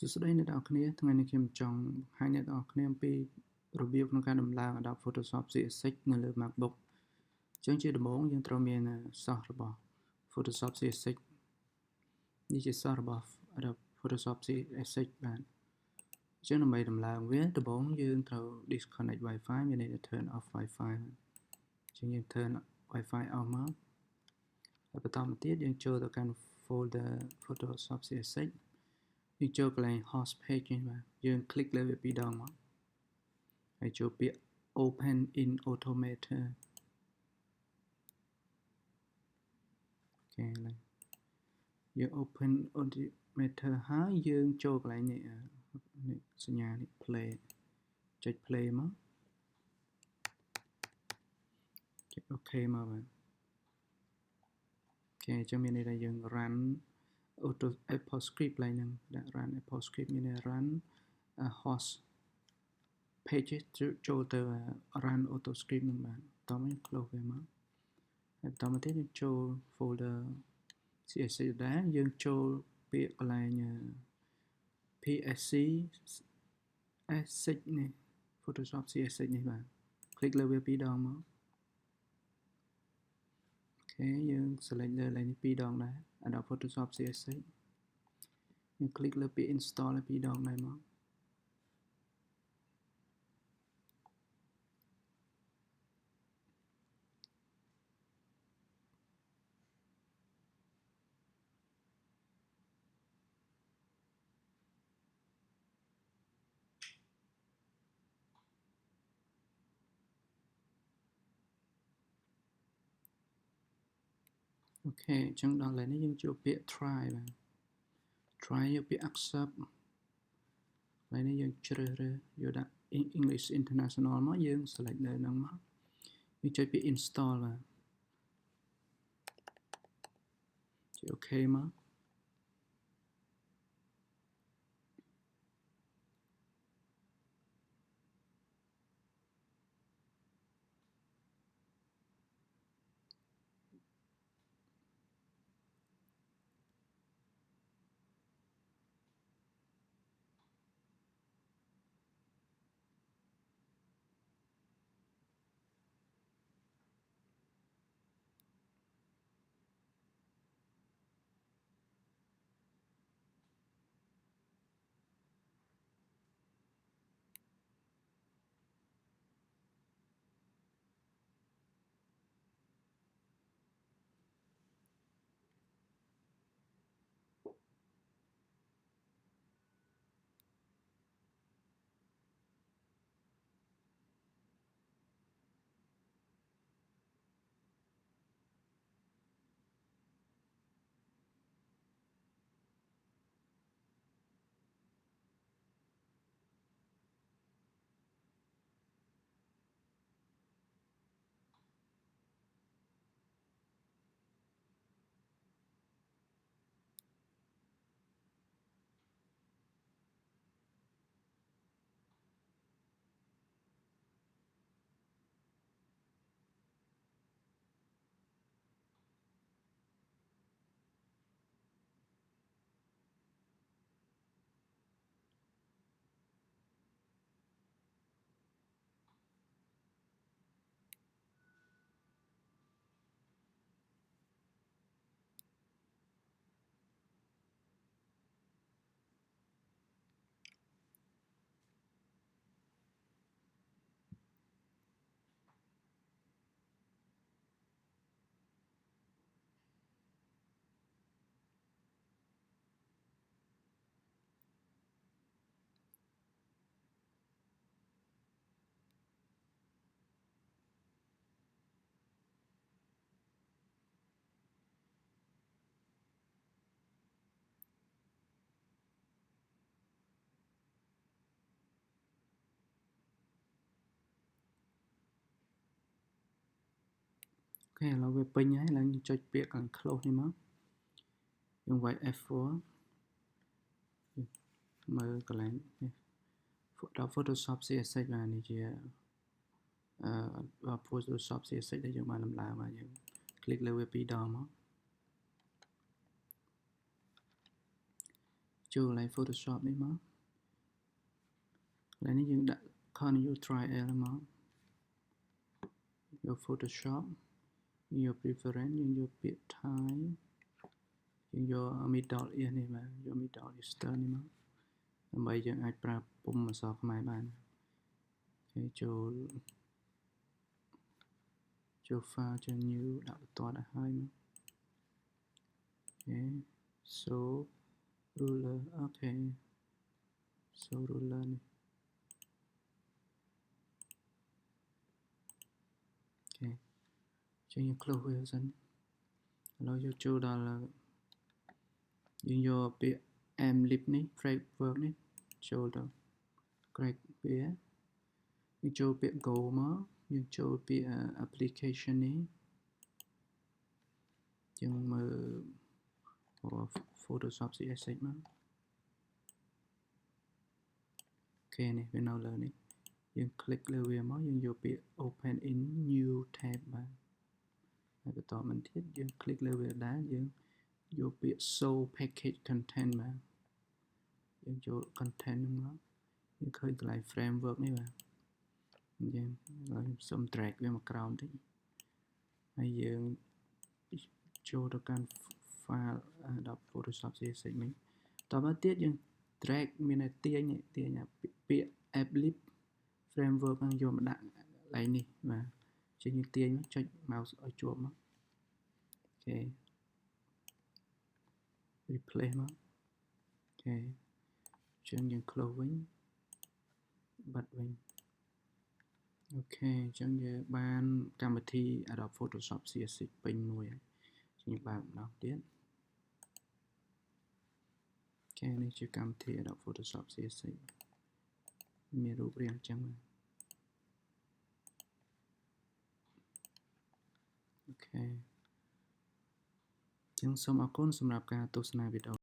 សួស្តីអ្នកនរគ្នាថ្ងៃនេះខ្ញុំចង់បង្ហាញអ្នកនរគ្នាអំពីរបៀបក្នុងការដំឡើង Adobe Photoshop CS6 នៅលើ MacBook អញ្ចឹងជាដំបូងយើងត្រូវមាន source របស់ Photoshop CS6 នេះជា source របស់ Adobe Photoshop CS6 បាទអញ្ចឹងដើម្បីដំឡើងវាដំបូងយើងត្រូវ disconnect Wi-Fi មានន័យថា turn off Wi-Fi អញ្ចឹងយើង turn Wi-Fi off មកហើយបន្តមកទៀតយើងចូលទៅកាន់ folder Photoshop CS6 យើងចូលកន្លែង host page នេះបាទយើង click លើវាពីរដងមកហើយចូលពាក្យ open in automator អូខេឡើយយើង open automator ហើយយើងចូលកន្លែងនេះសញ្ញានេះ play ចុច play មកចុច OK មកបាទអូខេអញ្ចឹងមានន័យថាយើង run auto Apple script ឡើងហ្នឹងដាក់ run Apple script មានន័យ run host page ចូលទៅ run auto script ហ្នឹងបាទតោះមក close វាមកហើយបន្តមកទៀតយើងចូល folder CS6 ដែរយើងចូលពាក្យកន្លែង PSC S6 នេះ Photoshop CS6 នេះបាទ click លើវាពីរដងមកអូខេយើង select លើកន្លែងនេះពីរដងដែរ Adobe Photoshop CS6 យើង click លើពាក្យ install ពីរដងដែរមកអូខេអញ្ចឹងដល់កន្លែងនេះយើងចូលពាក្យ try បាទ try យកពាក្យ accept កន្លែងនេះយើងជ្រើសរើសយកដាក់ English International មកយើង select លើហ្នឹងមកយើងចុចពាក្យ install បាទចុច OK មកអូខេឥឡូវវាពេញហើយឡើងចុចពាក្យកន្លែង close នេះមកយើងវាយ F4 មើលកន្លែងនេះដល់ Photoshop CS6 បាទនេះជាPhotoshop CS6 ដែលយើងបានដំឡើងបាទយើង click លើវាពីរដងមក ចូលlại Photoshop នេះមកឡើយនេះយើងដាក់ Control Trial មកយក Photoshop យក Preference យើងយកពាក្យ Thai យើងយក Middle East នេះបាទយក Middle Eastern នេះមកដើម្បីយើងអាចប្រើពុម្ពអក្សរខ្មែរបានគេចូល File ចូល New ដាក់បន្ទាត់ឲ្យហើយមកអូខេ So Ruler អូខេ So Ruler នេះអូខេចឹងយើង close វាសិនឥឡូវយកចូលដល់យើងយកពាក្យ mlib នេះ framework នេះចូលទៅ crack វាយើងចូលពាក្យ go មកយើងចូលពាក្យ application នេះយើងមើល Photoshop CS6 មកអូខេនេះវានៅលើនេះយើង click លើវាមកយើងយកពាក្យ open in new tab បាទហើយបន្តមកទៀតយើង click លើវាដែរយើងយកពាក្យ show package content បាទយើងចូល content មកយើងឃើញកន្លែង framework នេះបាទយើងសូម drag វាមកក្រោមតិចហើយយើងចូលទៅកាន់ file Adobe Photoshop CS6 នេះតទៅទៀតយើង drag មានតែទាញពាក្យ mlib framework ហ្នឹងយកមកដាក់កន្លែងនេះបាទជាយើងទាញចុច mouse ឲ្យជាប់មកអូខេ replace មកអូខេចឹងយើង close វិញបិទវិញអូខេអញ្ចឹងយើងបានកម្មវិធី Adobe Photoshop CS6 ពេញមួយហើយយើងបើកម្ដងទៀតអូខេនេះជាកម្មវិធី Adobe Photoshop CS6 មានរូបរាងអញ្ចឹងអូខេអញ្ចឹងសូមអរគុណសម្រាប់ការទស្សនាវីដេអូ